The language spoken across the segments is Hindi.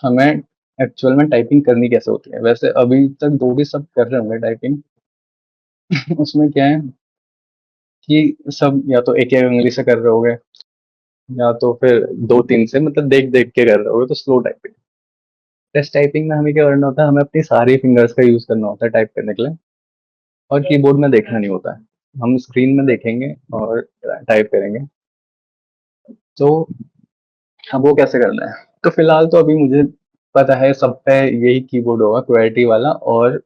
हमें एक्चुअल में टाइपिंग करनी कैसे होती है। वैसे अभी तक जो भी सब कर रहे होंगे टाइपिंग उसमें क्या है कि सब या तो एक एक उंगली से कर रहे होगे, या तो फिर दो तीन से, मतलब देख देख के कर रहे होगे, तो स्लो टाइपिंग। टेस्ट टाइपिंग में हमें क्या करना होता है, हमें अपनी सारी फिंगर्स का यूज करना होता है टाइप करने के लिए, और कीबोर्ड में देखना नहीं होता है। हम स्क्रीन में देखेंगे और टाइप करेंगे। तो अब वो कैसे करना है, तो फिलहाल तो अभी मुझे पता है सब पे यही कीबोर्ड होगा, क्वेरिटी वाला और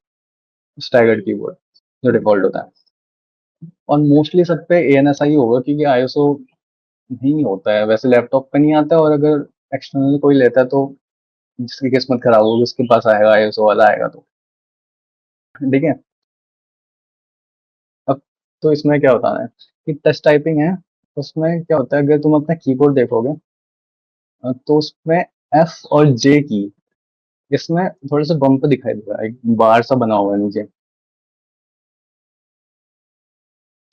स्टैगर्ड कीबोर्ड जो डिफॉल्ट होता है। और मोस्टली सब पे ANSI होगा, क्योंकि ISO नहीं होता है वैसे, लैपटॉप पे नहीं आता है, और अगर एक्सटर्नल कोई लेता है तो जिसकी किस्मत खराब होगी उसके पास आएगा, ISO वाला आएगा तो। ठीक है। अब तो इसमें क्या होता है कि टच टाइपिंग है, उसमें क्या होता है, अगर तुम अपना कीबोर्ड देखोगे तो उसमें F और J की, इसमें थोड़ा सा बम्प दिखाई देगा, एक बार सा बना हुआ है नीचे।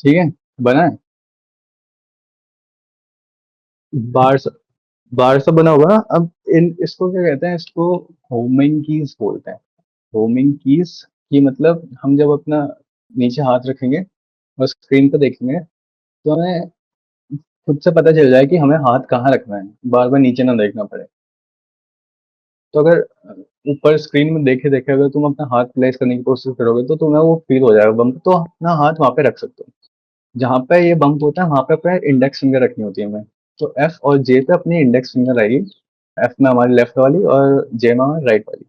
ठीक है, बना है बार सा, बार सा बना हुआ। अब इन इसको क्या कहते हैं, इसको होमिंग कीज बोलते हैं। होमिंग कीज की मतलब हम जब अपना नीचे हाथ रखेंगे और स्क्रीन पर देखेंगे, तो हमें खुद से पता चल जाए कि हमें हाथ कहाँ रखना है, बार बार नीचे ना देखना पड़े। तो अगर ऊपर स्क्रीन में देखे देखे अगर तुम अपना हाथ प्लेस करने की कोशिश करोगे तो तुम्हें वो फील हो जाएगा बम्प, तो अपना हाथ वहां पे रख सकते हो। जहां पे ये बम्प होता है वहां पे अपने इंडेक्स फिंगर रखनी होती है हमें। तो F और J पे अपनी इंडेक्स फिंगर आएगी, F में हमारी लेफ्ट वाली और J में हमारी राइट वाली।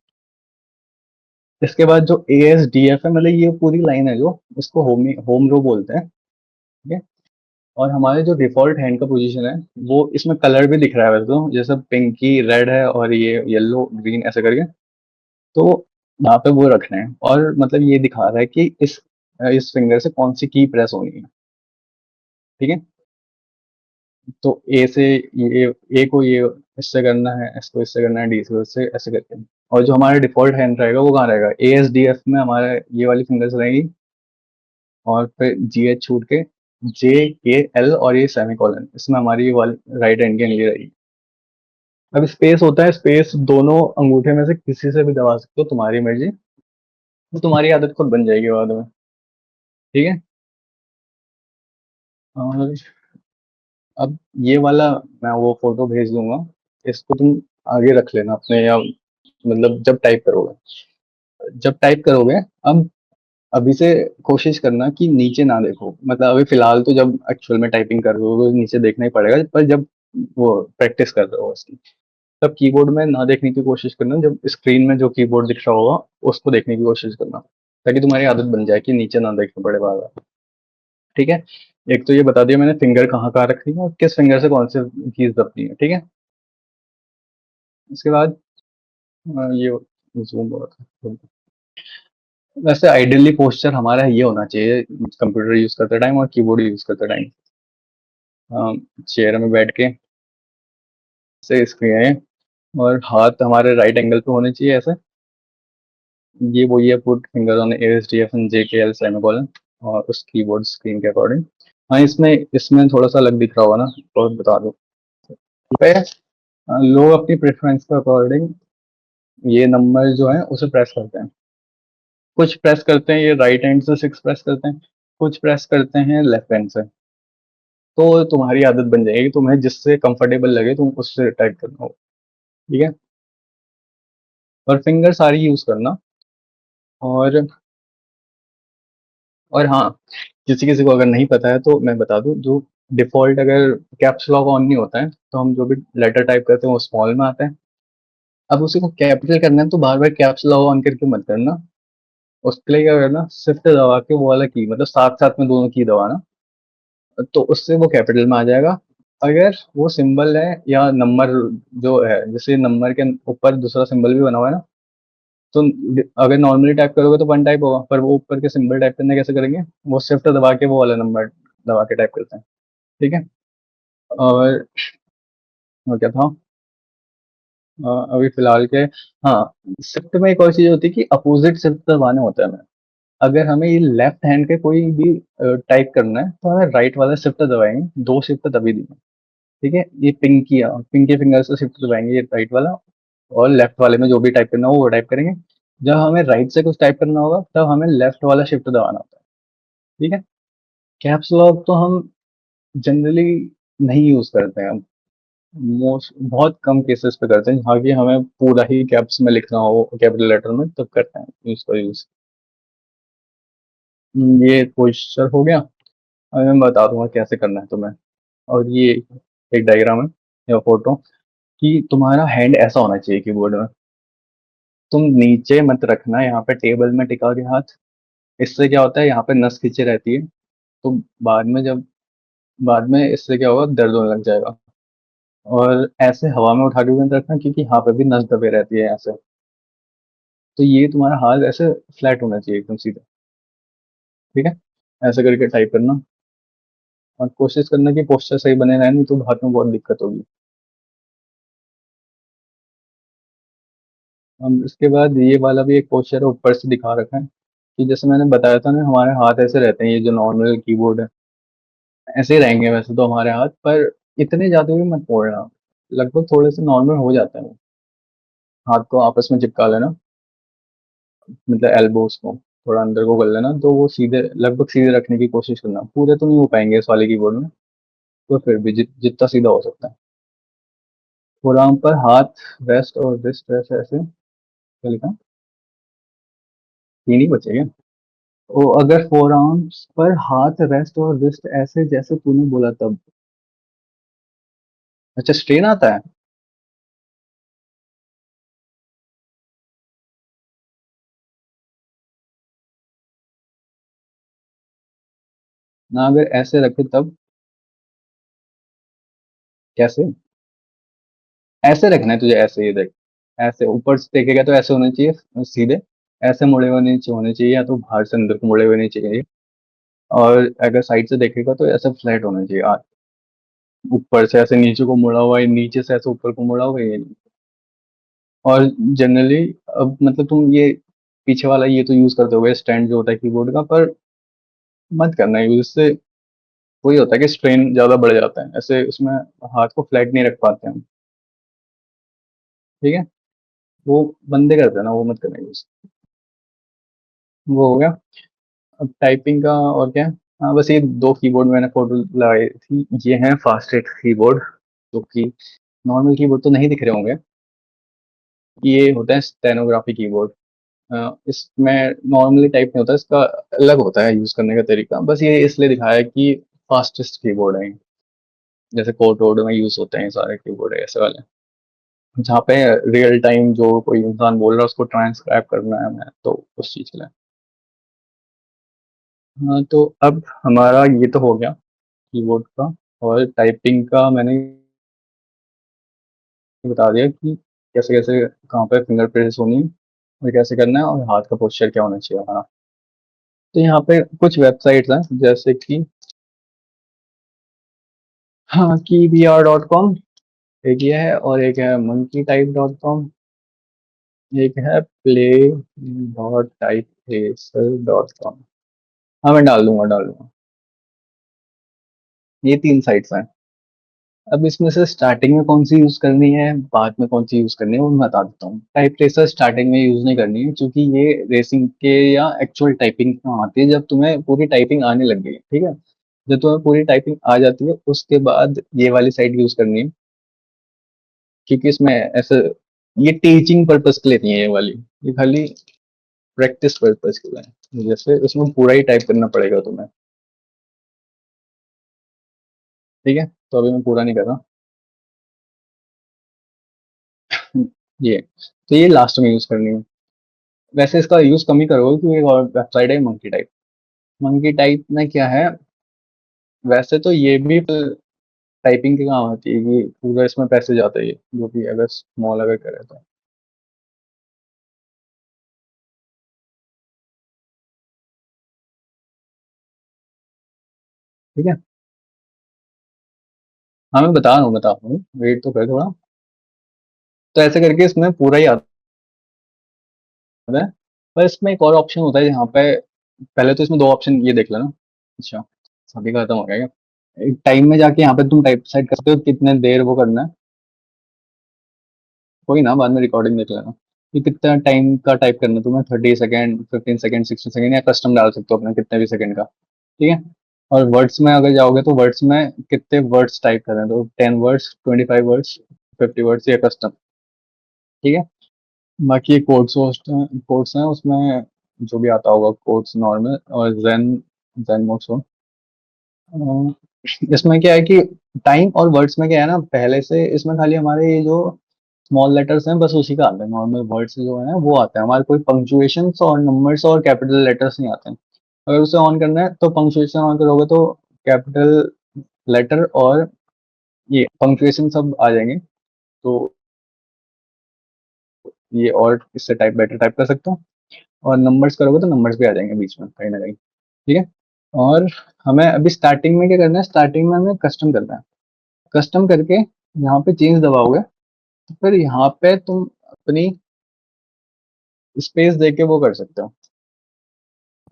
इसके बाद जो ASDF है, मतलब ये पूरी लाइन है जो, इसको होम रो बोलते हैं। ठीक है। और हमारे जो डिफॉल्ट हैंड का पोजीशन है, वो इसमें कलर भी दिख रहा है वैसे तो, जैसे पिंकी रेड है और ये येलो ग्रीन ऐसे करके। तो वहाँ पे वो रखना है, और मतलब ये दिखा रहा है कि इस फिंगर से कौन सी की प्रेस होनी है। ठीक है। तो ए से ये, ए को ये इससे करना है, इसको इससे करना है, डी से इससे ऐसे करके। और जो हमारा डिफॉल्ट हैंड रहेगा वो कहाँ रहेगा, ASDF में हमारे ये वाली फिंगर्स रहेगी, और फिर GH छूट के JKL, और ये सेमीकोलन, इसमें हमारी ये वाली राइट हैंड की उंगली रहेगी। अब स्पेस होता है, स्पेस दोनों अंगूठे में से किसी से भी दबा सकते हो, तुम्हारी मर्जी। तो तुम्हारी आदत खुद बन जाएगी बाद में। ठीक है। और अब ये वाला मैं वो फोटो भेज दूंगा, इसको तुम आगे रख लेना अपने, या मतलब जब टाइप करोगे, जब टाइप करोगे, अब अभी से कोशिश करना कि नीचे ना देखो। मतलब अभी फिलहाल तो जब एक्चुअल में टाइपिंग कर रहे हो तो नीचे देखना ही पड़ेगा, पर जब वो प्रैक्टिस कर रहे हो उसकी, तब कीबोर्ड में ना देखने की कोशिश करना, जब स्क्रीन में जो कीबोर्ड दिख रहा होगा उसको देखने की कोशिश करना, ताकि तुम्हारी आदत बन जाए कि नीचे ना देखना पड़े बार बार। ठीक है। एक तो ये बता दिया मैंने फिंगर कहाँ कहाँ रखनी है और किस फिंगर से कौन सी कीज दबनी है। ठीक है। इसके बाद ये जूम हो रहा था। वैसे आइडियली पोस्चर हमारा ये होना चाहिए कंप्यूटर यूज करते टाइम और कीबोर्ड यूज करते टाइम, चेयर में बैठ के से स्क्रीन, और हाथ हमारे राइट एंगल पे होने चाहिए ऐसे। ये वो ये put finger on ASDF and JKL semicolon, और उस कीबोर्ड स्क्रीन के अकॉर्डिंग। हाँ, इसमें इसमें थोड़ा सा अलग दिख रहा होगा ना, तो बता दो। पे लोग अपनी प्रेफरेंस के अकॉर्डिंग ये नंबर जो है उसे प्रेस करते हैं। कुछ प्रेस करते हैं ये राइट हैंड से 6 प्रेस करते हैं, कुछ प्रेस करते हैं लेफ्ट हैंड से। तो तुम्हारी आदत बन जाएगी, तुम्हें जिससे कंफर्टेबल लगे तुम उससे टाइप करना हो। ठीक है। और फिंगर सारी यूज करना। और हाँ, किसी किसी को अगर नहीं पता है तो मैं बता दूं, जो डिफॉल्ट अगर कैप्स लॉक ऑन नहीं होता है तो हम जो भी लेटर टाइप करते हैं वो स्मॉल में आता है। अब उसी को कैपिटल करना है तो बार बार कैप्स लॉक ऑन करके मत करना। उसके लिए क्या करना, शिफ्ट दबा के वो वाला की, मतलब साथ साथ में दोनों की दबाना, तो उससे वो कैपिटल में आ जाएगा। अगर वो सिंबल है या नंबर जो है, जैसे नंबर के ऊपर दूसरा सिंबल भी बना हुआ है ना, तो अगर नॉर्मली टाइप करोगे तो वन टाइप होगा, पर वो ऊपर के सिंबल टाइप करने कैसे करेंगे, वो शिफ्ट दबा के वो वाला नंबर दबा के टाइप करते हैं। ठीक है। और वो क्या था, अभी फिलहाल के, हाँ, शिफ्ट में एक और चीज होती है कि अपोजिट शिफ्ट दबाने होता है हमें। अगर हमें ये लेफ्ट हैंड के कोई भी टाइप करना है तो हमें राइट वाला शिफ्ट दबाएंगे, दो शिफ्ट दबी दी। ठीक है। ये पिंकी पिंकी फिंगर से शिफ्ट दबाएंगे, ये राइट वाला। और लेफ्ट वाले में जो भी टाइप करना हो वो टाइप करेंगे। जब हमें राइट से कुछ टाइप करना होगा तब हमें लेफ्ट वाला शिफ्ट दबाना होता है। ठीक है। कैप्स लॉक तो हम जनरली नहीं यूज करते हैं। मोस्ट बहुत कम केसेस पे करते हैं जहाँ की हमें पूरा ही कैप्स में लिखना हो कैपिटल लेटर में, तब करते हैं इसका यूज। ये पोस्चर हो गया। अब मैं बता दूंगा कैसे करना है तुम्हें। और ये एक डायग्राम है या फोटो कि तुम्हारा हैंड ऐसा होना चाहिए कीबोर्ड में। तुम नीचे मत रखना यहाँ पे टेबल में टिका के हाथ। इससे क्या होता है, यहाँ पे नस खींचे रहती है। तो बाद में इससे क्या होगा, दर्द होने लग जाएगा। और ऐसे हवा में उठा के भी मत रखना क्योंकि यहाँ पे भी नस दबे रहती है ऐसे। तो ये तुम्हारा हाथ ऐसे फ्लैट होना चाहिए एकदम सीधा। ठीक है। ऐसे करके टाइप करना और कोशिश करना कि पोस्चर सही बने रहे, नहीं तो हाथ में बहुत दिक्कत होगी। हम इसके बाद ये वाला भी एक पोस्चर ऊपर से दिखा रखा है कि जैसे मैंने बताया था ना, हमारे हाथ ऐसे रहते हैं, ये जो नॉर्मल कीबोर्ड है ऐसे ही रहेंगे वैसे तो हमारे हाथ पर। इतने ज्यादा भी मत मोड़ना, लगभग थोड़े से नॉर्मल हो जाते हैं। हाथ को आपस में चिपका लेना, मतलब एल्बोस को थोड़ा अंदर को कर लेना, तो वो सीधे लगभग सीधे रखने की कोशिश करना। पूरे तो नहीं हो पाएंगे इस वाले कीबोर्ड में, तो फिर भी जितना सीधा हो सकता है। फोrearm पर हाथ रेस्ट और रिस्ट रेस्ट ऐसे, क्या लिखा, तीन ही बचेगा। ओ, अगर फोर आर्म्स पर हाथ रेस्ट और रिस्ट ऐसे जैसे तूने बोला तब। अच्छा, स्ट्रेन आता है। ना अगर ऐसे रखे तब। कैसे? ऐसे रखना है तुझे, ऐसे ही देख। ऐसे ऊपर से देखेगा तो ऐसे होने चाहिए सीधे। ऐसे मुड़े हुए नीचे होने चाहिए, या तो बाहर से अंदर को मुड़े हुए नहीं चाहिए। और अगर साइड से देखेगा तो ऐसे फ्लैट होना चाहिए। ऊपर से ऐसे नीचे को मुड़ा हुआ है, नीचे से ऐसे ऊपर को मुड़ा हुआ है, ये नहीं। और जनरली अब मतलब तुम ये पीछे वाला ये तो यूज करते हो स्टैंड जो होता है कीबोर्ड का, पर मत करना यूज। इससे वही होता है कि स्ट्रेन ज्यादा बढ़ जाता है ऐसे उसमें, हाथ को फ्लैट नहीं रख पाते हम। ठीक है। वो बंदे करते हैं ना, वो मत करना यूज। वो हो गया। अब टाइपिंग का और क्या है? हाँ, बस ये दो कीबोर्ड मैंने फोटो लगाई थी, ये हैं फास्टेस्ट कीबोर्ड, जो कि नॉर्मल कीबोर्ड तो नहीं दिख रहे होंगे। ये होता है स्टेनोग्राफी कीबोर्ड। इसमें नॉर्मली टाइप नहीं होता, इसका अलग होता है यूज करने का तरीका। बस ये इसलिए दिखाया है कि फास्टेस्ट कीबोर्ड है। जैसे कोड वोड में यूज होते हैं सारे कीबोर्ड है ऐसे वाले, जहाँ पे रियल टाइम जो कोई इंसान बोल रहा है उसको ट्रांसक्राइब करना है हमें, तो उस चीज के लिए। हाँ, तो अब हमारा ये तो हो गया कीबोर्ड का। और टाइपिंग का मैंने बता दिया कि कैसे कैसे कहाँ पे फिंगर प्रिंट्स होनी है और कैसे करना है, और हाथ का पोस्चर क्या होना चाहिए हमारा। तो यहाँ पे कुछ वेबसाइट्स हैं जैसे कि, हाँ, keyBR.com एक ये है, और एक है monkeytype.com, एक है play.typeacer.com। हाँ, मैं डाल दूंगा। ये तीन साइट्स हैं। अब इसमें से स्टार्टिंग में कौन सी यूज करनी है, बाद में कौन सी यूज करनी है, वो मैं बता देता हूँ। टाइप ट्रेसर स्टार्टिंग में यूज नहीं करनी है, क्योंकि ये रेसिंग के या एक्चुअल टाइपिंग में आती है जब तुम्हें पूरी टाइपिंग आने लग गई है। ठीक है। जब तुम्हें पूरी टाइपिंग आ जाती है उसके बाद ये वाली साइट यूज करनी है, क्योंकि इसमें ऐसे, ये टीचिंग पर्पज के लिए नहीं है ये वाली। ये खाली प्रैक्टिस पर्पज के लिए है। जैसे इसमें पूरा ही टाइप करना पड़ेगा तुम्हें। ठीक है। तो अभी मैं पूरा नहीं कर रहा। ये तो ये लास्ट में यूज करनी है। वैसे इसका यूज कम ही करोगे क्योंकि एक और वेबसाइट है मंकी टाइप। मंकी टाइप में क्या है, वैसे तो ये भी टाइपिंग के काम आती है कि पूरा इसमें पैसे जाते हैं, जो कि अगर स्मॉल अगर करे तो। ठीक है। हाँ, मैं बता रहा हूँ, वेट तो कर थोड़ा। तो ऐसे करके इसमें पूरा ही आता है। पर इसमें एक और ऑप्शन होता है जहाँ पे, पहले तो इसमें दो ऑप्शन ये देख लेना। अच्छा, सभी का खत्म हो गया क्या? एक टाइम में जाके यहाँ पे तुम टाइप सेट करते हो कितने देर वो करना है। कोई ना, बाद में रिकॉर्डिंग देख लेना कि कितना टाइम का टाइप करना है तुम्हें, 30 सेकेंड, 15 सेकेंड, 60 सेकेंड, या कस्टम डाल सकते हो अपना कितने भी सेकेंड का। ठीक है। और वर्ड्स में अगर जाओगे तो वर्ड्स में कितने वर्ड्स टाइप करना है, तो 10 वर्ड्स, 25 वर्ड्स, 50 वर्ड्स, या कस्टम। ठीक है। बाकी कोड्स हैं उसमें, जो भी आता होगा कोड्स नॉर्मल और जेन, जेन मोड्स हो। इसमें क्या है कि टाइम और वर्ड्स में क्या है ना, पहले से इसमें खाली हमारे ये जो स्मॉल लेटर्स हैं बस उसी का आता है, नॉर्मल वर्ड्स जो है वो आता है, हमारे कोई पंक्चुएशन और नंबर्स और कैपिटल लेटर्स नहीं आते हैं। अगर उसे ऑन करना है तो पंक्चुएशन ऑन करोगे तो कैपिटल लेटर और ये पंक्चुएशन सब आ जाएंगे। तो ये और इससे टाइप बेटर टाइप कर सकते हो। और नंबर्स करोगे तो नंबर्स भी आ जाएंगे बीच में कहीं ना कहीं। ठीक है। और हमें अभी स्टार्टिंग में क्या करना है, स्टार्टिंग में हमें कस्टम करना है। कस्टम करके यहाँ पे चेंज दबाओगे तो फिर यहाँ पे तुम अपनी स्पेस दे के वो कर सकते हो,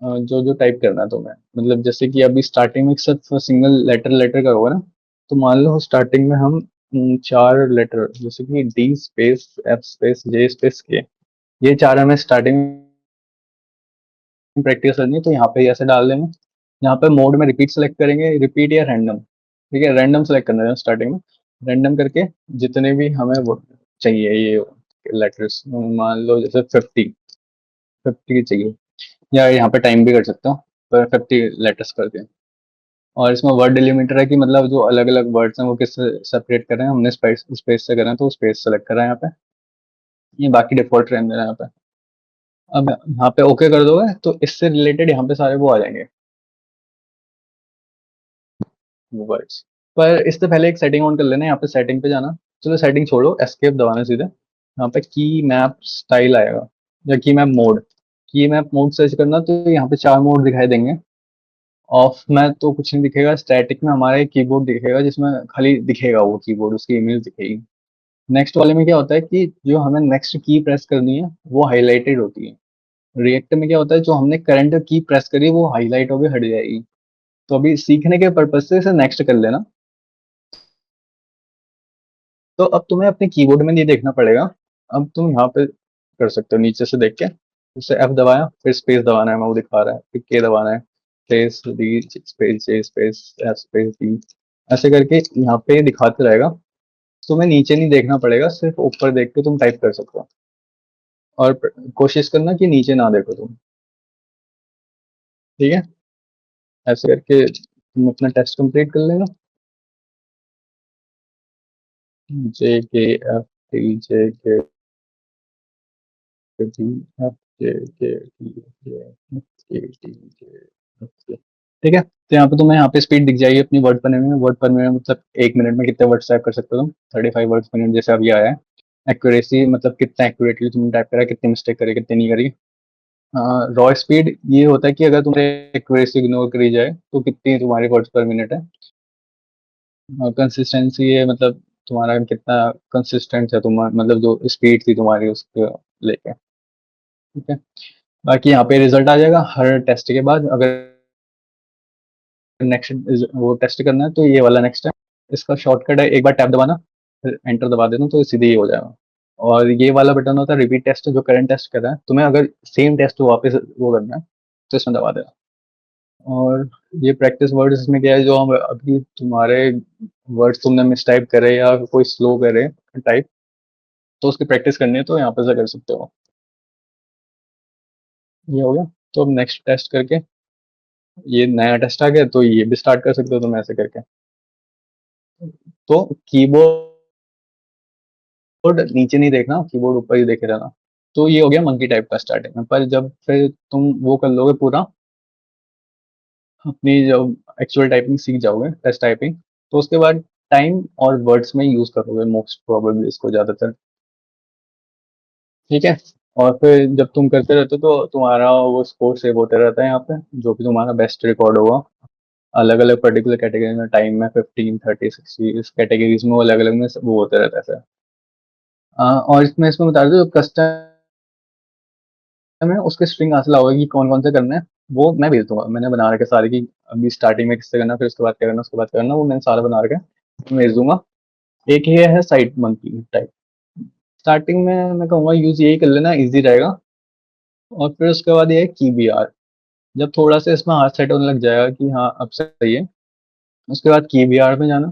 जो जो टाइप करना है तुम्हें। मतलब जैसे कि अभी स्टार्टिंग में सिर्फ सिंगल लेटर लेटर करोगे ना, तो मान लो स्टार्टिंग में हम 4 लेटर, जैसे कि डी स्पेस, एफ स्पेस, जे स्पेस के, ये चार हमें स्टार्टिंग में प्रैक्टिस करनी है, तो यहाँ पे ऐसे डाल देंगे। यहाँ पे मोड में रिपीट सेलेक्ट करेंगे, रिपीट या रैंडम। ठीक है, रैंडम सेलेक्ट करना है स्टार्टिंग में। रैंडम करके जितने भी हमें वो चाहिए ये लेटर्स, मान लो जैसे 50 चाहिए, या यहाँ पे टाइम भी कर सकता हूँ, पर 50 लेटर्स करते हैं। और इसमें वर्ड डिलीमीटर है कि मतलब जो अलग अलग वर्ड्स हैं वो किससे सेपरेट कर रहे हैं, हमने स्पेस स्पेस से करें तो स्पेस सेलेक्ट करा है यहाँ पे। ये बाकी डिफॉल्ट रहने देना यहाँ पे। अब यहाँ पे ओके कर दोगे तो इससे रिलेटेड यहाँ पे सारे वो आ जाएंगे वर्ड्स। पर इससे पहले एक सेटिंग ऑन कर लेना, यहाँ पे सेटिंग पे जाना। चलो सेटिंग छोड़ो, एस्केप दबाना सीधे, यहाँ पे की मैप स्टाइल आएगा, या की मैप मोड। की मैप मोड सर्च करना तो यहाँ पे 4 मोड दिखाई देंगे। ऑफ में तो कुछ नहीं दिखेगा, स्टैटिक में हमारा एक कीबोर्ड दिखेगा जिसमें खाली दिखेगा वो कीबोर्ड, उसकी इमेज दिखेगी। नेक्स्ट वाले में क्या होता है कि जो हमें नेक्स्ट की प्रेस करनी है वो हाईलाइटेड होती है। रिएक्ट में क्या होता है, जो हमने करंट की प्रेस करी वो हाईलाइट होकर हट जाएगी। तो अभी सीखने के पर्पज से इसे नेक्स्ट कर लेना। तो अब तुम्हें अपने कीबोर्ड में नहीं देखना पड़ेगा, अब तुम यहाँ पे कर सकते हो नीचे से देख के। जैसे एफ दबाया, फिर स्पेस दबाना है, मैं वो दिखा रहा है, फिर के दबाना है, स्पेस डी स्पेस जे स्पेस एफ स्पेस डी, ऐसे करके यहाँ पे दिखाते रहेगा। तुम्हें नीचे नहीं देखना पड़ेगा, सिर्फ ऊपर देख के तुम टाइप कर सकते हो। और कोशिश करना कि नीचे ना देखो तुम। ठीक है। ऐसे करके तुम अपना टेस्ट कंप्लीट कर लेना। जे के एफ टी जे के टी एफ जे के टी जे एफ के टी जे एफ के। ठीक है, तो यहाँ पे तुम्हें यहाँ पे स्पीड दिख जाएगी अपनी वर्ड पढ़ने में। वर्ड पढ़ने में मतलब 1 मिनट में कितने वर्ड टाइप कर सकते हो तुम, 35 वर्ड मिनट जैसे अभी आया है। एक्यूरेसी मतलब कितना एक्यूरेटली तुमने टाइप करा, कितनी मिस्टेक करी कितनी नहीं करी। रॉ स्पीड ये होता है कि अगर तुम्हें एक्यूरेसी इग्नोर करी जाए तो कितनी तुम्हारी वर्ड्स पर मिनट है। कंसिस्टेंसी ये मतलब तुम्हारा कितना कंसिस्टेंट है, तुम मतलब जो स्पीड थी तुम्हारी उसको लेके। ठीक है। बाकी यहाँ पे रिजल्ट आ जाएगा हर टेस्ट के बाद। अगर नेक्स्ट वो टेस्ट करना है तो ये वाला नेक्स्ट है। इसका शॉर्टकट है, एक बार टैब दबाना, फिर एंटर दबा देना तो सीधे ही हो जाएगा। और ये वाला बटन होता है रिपीट टेस्ट, जो करंट टेस्ट कर रहा है तुम्हें, अगर सेम टेस्ट वापस वो करना है तो इसमें दबा देना। और ये प्रैक्टिस वर्ड्स इसमें क्या है, जो हम अभी तुम्हारे वर्ड्स तुमने मिस टाइप करे या कोई स्लो करे टाइप, तो उसकी प्रैक्टिस करनी है तो यहाँ पे से कर सकते हो। ये हो गया। तो अब नेक्स्ट टेस्ट करके, ये नया टेस्ट आ गया तो ये भी स्टार्ट कर सकते हो तुम ऐसे करके। तो कीबोर्ड नीचे नहीं देखना, कीबोर्ड ऊपर ही देखे रहना। तो ये हो गया मंकी टाइप का स्टार्टिंग में। पर जब फिर तुम वो कर लोगे पूरा, अपनी जब एक्चुअल टाइपिंग सीख जाओगे टेस्ट टाइपिंग, तो उसके बाद टाइम और वर्ड्स में यूज करोगे मोस्ट प्रोबेबली इसको ज्यादातर। ठीक है। और फिर जब तुम करते रहते हो तो तुम्हारा वो स्कोर सेव होते रहता है यहाँ पे, जो भी तुम्हारा बेस्ट रिकॉर्ड होगा। अलग अलग पर्टिकुलर कैटेगरी में टाइम में 15, 30, 60, इस कैटेगरीज में वो अलग अलग में वो होते रहता है सर। और इसमें इसमें बता दो, जो कस्टम है उसके स्ट्रिंग हासिल होगा कि कौन कौन से करना है, वो मैं भेज दूंगा। मैंने बना रखे सारे की, अभी स्टार्टिंग में किससे करना, फिर उसके बाद क्या करना, उसके बाद क्या करना, वो मैंने सारा बना रखा है, मैं भेज दूंगा। एक ये है साइट मंकी टाइप। स्टार्टिंग में मैं कहूँगा यूज़ यही कर लेना, ईज़ी रहेगा। और फिर उसके बाद ये है कीबीआर। जब थोड़ा-सा इसमें हाथ सेट होने लग जाएगा कि हाँ, अब सही है, उसके बाद कीबीआर में जाना।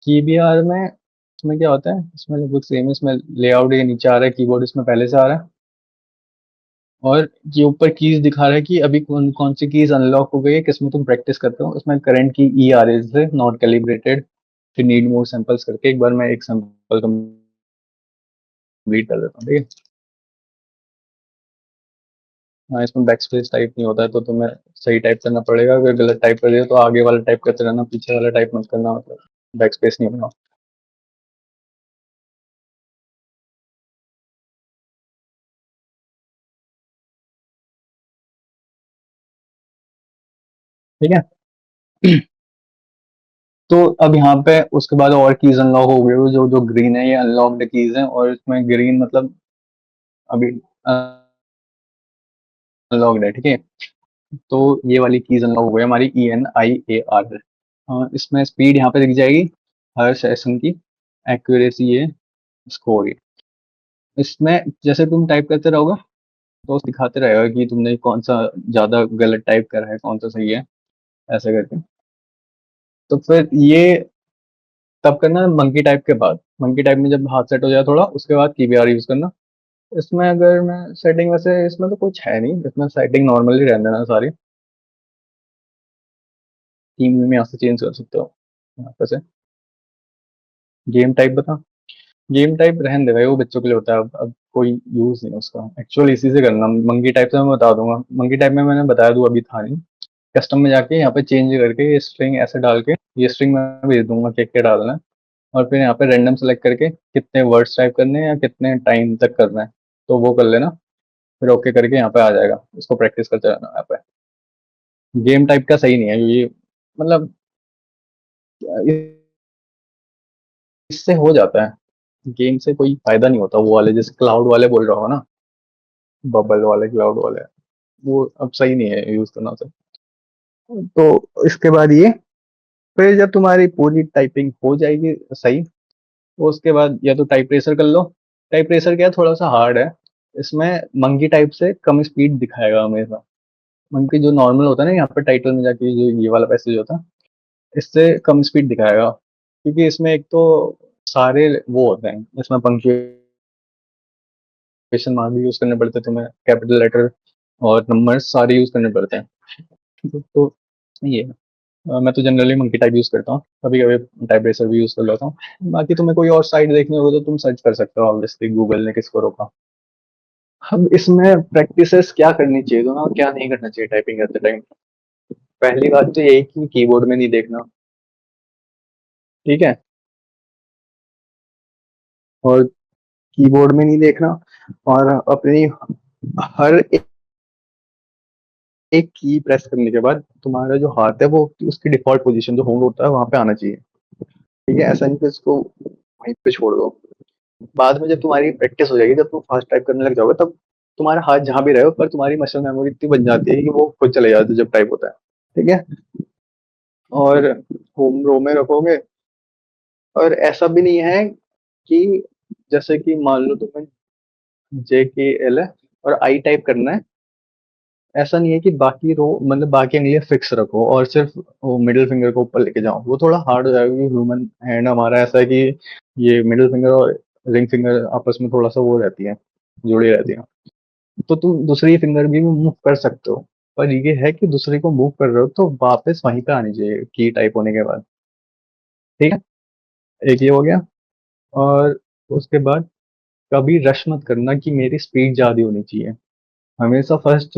कीबीआर में इसमें क्या होता है, इसमें लगभग सेम है, इसमें लेआउट ये नीचे आ रहा है, कीबोर्ड इसमें पहले से आ रहा है और ये ऊपर कीज़ दिखा रहा है कि अभी कौन-कौन सी कीज़ अनलॉक हो गई है, किसमें तुम प्रैक्टिस करते हो। इसमें करंट की ई आ रही है जैसे नॉट कैलिब्रेटेड, फिर नीड मोर सैंपल्स करके एक बार मैं एक सैंपल कंप्लीट कर देता हूँ, ठीक है? हाँ, इसमें बैकस्पेस टाइप नहीं होता है, तो तुम्हें सही टाइप करना पड़ेगा। अगर गलत टाइप कर दिया तो आगे वाला टाइप करते रहना, पीछे वाला टाइप मत करना, मतलब बैकस्पेस नहीं होना। ठीक है? तो अब यहाँ पे उसके बाद और कीज अनलॉक हो गई, जो जो ग्रीन है ये अनलॉक्ड कीज है और इसमें ग्रीन मतलब अभी अनलॉक्ड है, ठीक है? तो ये वाली कीज अनलॉक हो गई हमारी ENIAR। इसमें स्पीड यहाँ पे दिख जाएगी हर सेशन की, एक्यूरेसी है, स्कोर ये। इसमें जैसे तुम टाइप करते रहोगे तो दिखाते रहेगा कि तुमने कौन सा ज्यादा गलत टाइप करा है, कौन सा सही है, ऐसे करके। तो फिर ये तब करना मंकी टाइप के बाद, मंकी टाइप में जब हाथ सेट हो जाए थोड़ा, उसके बाद कीबीआर यूज करना। इसमें अगर मैं सेटिंग, वैसे इसमें तो कुछ है नहीं, इसमें सेटिंग नॉर्मली रहने देना सारी। थीम में यहाँ से चेंज कर सकते हो यहाँ पे से। गेम टाइप बता। गेम टाइप रहने दे भाई, वो बच्चों के लिए होता है, अब कोई यूज नहीं है उसका। एक्चुअली इसी से करना, मंकी टाइप से मैं बता दूंगा। मंकी टाइप में मैंने बताया दूँ, अभी था नहीं। कस्टम में जाके यहाँ पे चेंज करके ये स्ट्रिंग ऐसे डाल के, ये स्ट्रिंग मैं भेज दूंगा क्या क्या डालना है। और फिर यहाँ पे रैंडम सेलेक्ट करके कितने वर्ड्स टाइप करने हैं या कितने टाइम तक करना है, तो वो कर लेना। फिर ओके करके यहाँ पे आ जाएगा, इसको प्रैक्टिस करते रहना यहाँ पे। गेम टाइप का सही नहीं है ये, मतलब इससे हो जाता है, गेम से कोई फायदा नहीं होता। वो वाले जैसे क्लाउड वाले बोल रहा हो ना, बबल वाले, क्लाउड वाले, वो अब सही नहीं है यूज करना उसे। तो इसके बाद ये, फिर जब तुम्हारी पूरी टाइपिंग हो जाएगी सही, तो उसके बाद या तो टाइप रेसर कर लो। टाइप रेसर क्या है, थोड़ा सा हार्ड है। इसमें मंकी टाइप से कम स्पीड दिखाएगा हमेशा। मंकी जो नॉर्मल होता है ना, यहाँ पे टाइटल में जाके जो ये वाला पैसेज होता है, इससे कम स्पीड दिखाएगा, क्योंकि इसमें एक तो सारे वो होते हैं, इसमें पंक्चुएशन मार्क भी यूज करने पड़ते हैं तुम्हें, कैपिटल लेटर और नंबर सारे यूज करने पड़ते हैं। तो ये है। मैं तो जनरली मंकी टाइप यूज करता हूँ, कभी कभी टाइप रेसर भी यूज कर लेता हूँ। बाकी तुम्हें कोई और साइट देखनी होगी तो तुम सर्च कर सकते हो, ऑब्वियसली गूगल ने किसको रोका। अब इसमें प्रैक्टिसेस क्या करनी चाहिए तो ना, क्या नहीं करना चाहिए टाइपिंग करते टाइम। पहली बात तो यही कि कीबोर्ड में नहीं देखना, ठीक है? और कीबोर्ड में नहीं देखना, और अपनी हर एक की प्रेस करने के बाद तुम्हारा जो हाथ है वो उसकी डिफॉल्ट पोजीशन जो होम होता है वहां पे आना चाहिए, ठीक है? ऐसा नहीं कि उसको वहीं पे छोड़ दो। बाद में जब तुम्हारी प्रैक्टिस हो जाएगी, जब तुम फास्ट टाइप करने लग जाओगे, तब तुम्हारा हाथ जहां भी रहे, पर तुम्हारी मसल मेमोरी इतनी बन जाती है कि वो खुद चले जाते हैं जब टाइप होता है, ठीक है? और होम रो में रखोगे। और ऐसा भी नहीं है कि जैसे कि मान लो तुम्हें JKL है और आई टाइप करना है, ऐसा नहीं है कि बाकी रो मतलब बाकी अंगलियां फिक्स रखो और सिर्फ वो मिडिल फिंगर को ऊपर लेके जाओ, वो थोड़ा हार्ड हो जाएगा, क्योंकि ह्यूमन हैंड हमारा ऐसा है कि ये मिडिल फिंगर और रिंग फिंगर आपस में थोड़ा सा वो रहती है, जुड़ी रहती है। तो तुम दूसरी फिंगर भी मूव कर सकते हो, पर ये है कि दूसरे को मूव कर रहे हो तो वापस वहीं पे आनी चाहिए की टाइप होने के बाद, ठीक है? एक ये हो गया। और उसके बाद कभी रश मत करना कि मेरी स्पीड ज्यादा होनी चाहिए, हमेशा फर्स्ट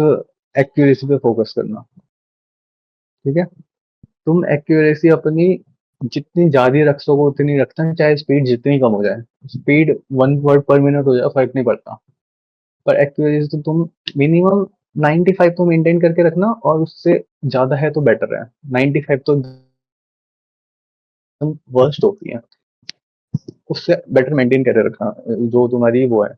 एक्यूरेसी पे फोकस करना, ठीक है? तुम एक्यूरेसी अपनी जितनी ज्यादा रख सको उतनी रखना, चाहे स्पीड जितनी कम हो जाए। स्पीड 1 वर्ड पर मिनट हो जाए फर्क नहीं पड़ता, पर एक्यूरेसी तो तुम मिनिमम 95 तो मेंटेन करके रखना, और उससे ज्यादा है तो बेटर है। 95 तो एकदम वर्स्ट होती है, उससे बेटर मेंटेन करके रखना जो तुम्हारी वो है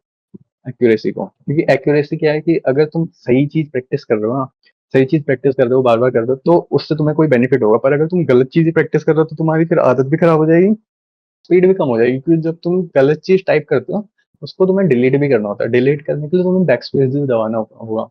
एक्यूरेसी को। क्योंकि एक्यूरेसी क्या है कि अगर तुम सही चीज प्रैक्टिस कर रहे हो ना, सही चीज प्रैक्टिस कर रहे हो, बार बार कर रहे हो, तो उससे तुम्हें कोई बेनिफिट होगा। पर अगर तुम गलत चीज ही प्रैक्टिस कर रहे हो तो तुम्हारी फिर आदत भी खराब हो जाएगी, स्पीड भी कम हो जाएगी। क्योंकि जब तुम गलत चीज टाइप करते हो उसको तुम्हें डिलीट भी करना होता है। डिलीट करने के लिए तुम्हें बैकस्पेस भी दबाना होगा।